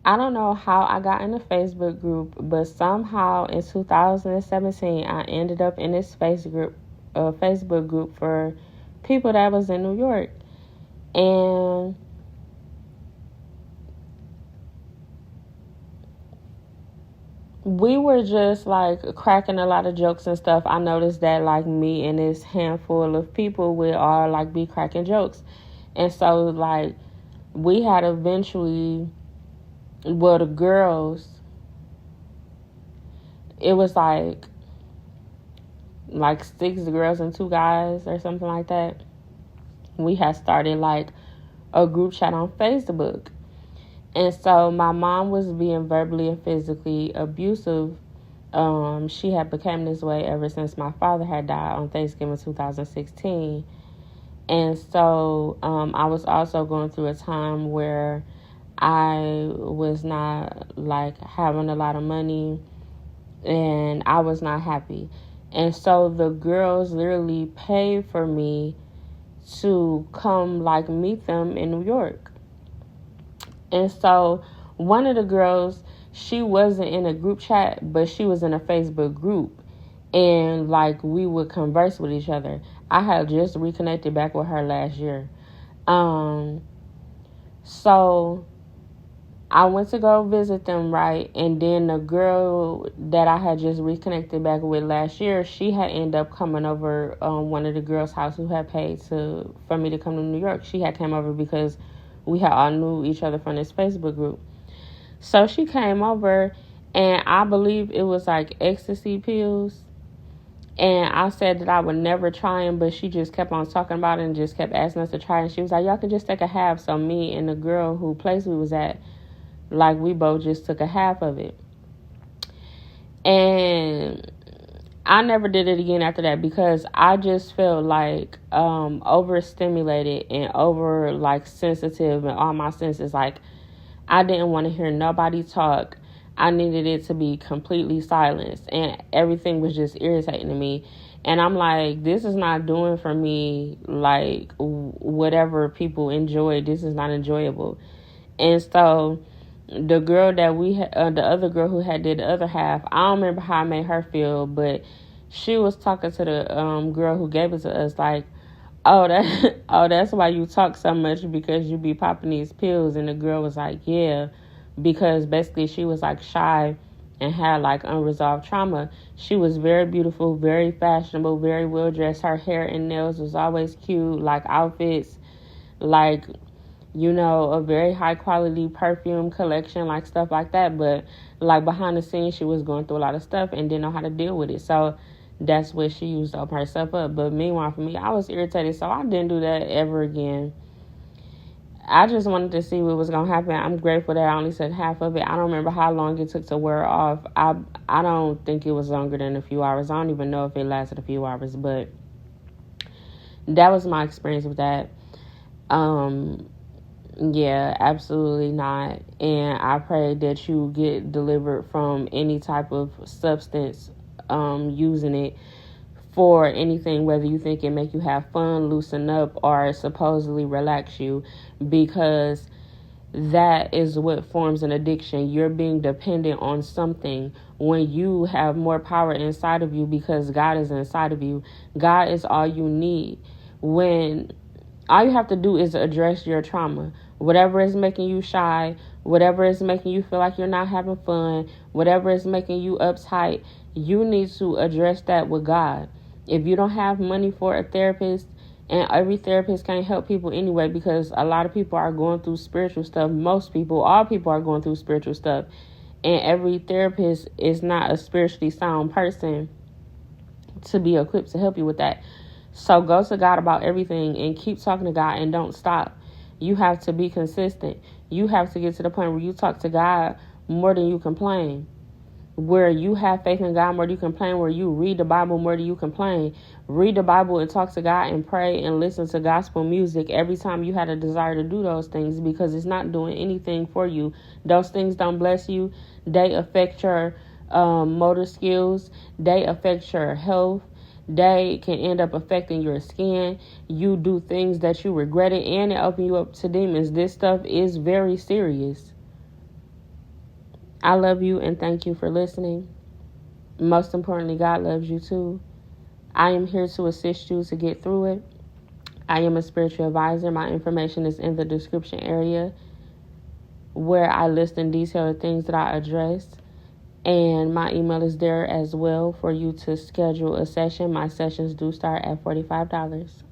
I don't know how I got in the Facebook group, but somehow in 2017 I ended up in this Facebook group for people that was in New York. And we were just like cracking a lot of jokes and stuff. I noticed that like me and this handful of people would all like be cracking jokes. And so like we had eventually, well, the girls, it was like 6 girls and 2 guys or something like that. We had started like a group chat on Facebook. And so my mom was being verbally and physically abusive. She had become this way ever since my father had died on Thanksgiving 2016. And so I was also going through a time where I was not like having a lot of money and I was not happy. And so the girls literally paid for me to come like meet them in New York. And so one of the girls, she wasn't in a group chat, but she was in a Facebook group. And like we would converse with each other. I had just reconnected back with her last year. So I went to go visit them, right? And then the girl that I had just reconnected back with last year, she had ended up coming over one of the girls' house who had paid for me to come to New York. She had came over because we had all knew each other from this Facebook group. So she came over, and I believe it was like ecstasy pills. And I said that I would never try them, but she just kept on talking about it and just kept asking us to try. And she was like, y'all can just take a half. So me and the girl who place we was at, like we both just took a half of it. And I never did it again after that because I just felt like overstimulated and over like sensitive and all my senses. Like I didn't want to hear nobody talk. I needed it to be completely silenced, and everything was just irritating to me. And I'm like, this is not doing for me like whatever people enjoy. This is not enjoyable. And so the girl that we had, the other girl who had did the other half, I don't remember how I made her feel, but she was talking to the girl who gave it to us like, that's why you talk so much, because you be popping these pills. And the girl was like, yeah, because basically she was like shy and had like unresolved trauma. She was very beautiful, very fashionable, very well dressed. Her hair and nails was always cute, like outfits, like, you know, a very high quality perfume collection, like stuff like that. But like behind the scenes, she was going through a lot of stuff and didn't know how to deal with it. So that's what she used to open herself up. But meanwhile, for me, I was irritated, so I didn't do that ever again. I just wanted to see what was going to happen. I'm grateful that I only said half of it. I don't remember how long it took to wear off. I don't think it was longer than a few hours. I don't even know if it lasted a few hours, but that was my experience with that. Yeah, absolutely not. And I pray that you get delivered from any type of substance, using it for anything, whether you think it make you have fun, loosen up, or supposedly relax you, because that is what forms an addiction. You're being dependent on something when you have more power inside of you, because God is inside of you. God is all you need. When all you have to do is address your trauma, whatever is making you shy, whatever is making you feel like you're not having fun, whatever is making you uptight, you need to address that with God. If you don't have money for a therapist, and every therapist can't help people anyway, because a lot of people are going through spiritual stuff. All people are going through spiritual stuff. And every therapist is not a spiritually sound person to be equipped to help you with that. So go to God about everything and keep talking to God and don't stop. You have to be consistent. You have to get to the point where you talk to God more than you complain, where you have faith in God more than you complain, where you read the Bible more than you complain. Read the Bible and talk to God and pray and listen to gospel music every time you had a desire to do those things, because it's not doing anything for you. Those things don't bless you. They affect your motor skills. They affect your health. They can end up affecting your skin. You do things that you regret it, and it open you up to demons. This stuff is very serious. I love you and thank you for listening. Most importantly, God loves you too. I am here to assist you to get through it. I am a spiritual advisor. My information is in the description area where I list in detail the things that I addressed. And my email is there as well for you to schedule a session. My sessions do start at $45.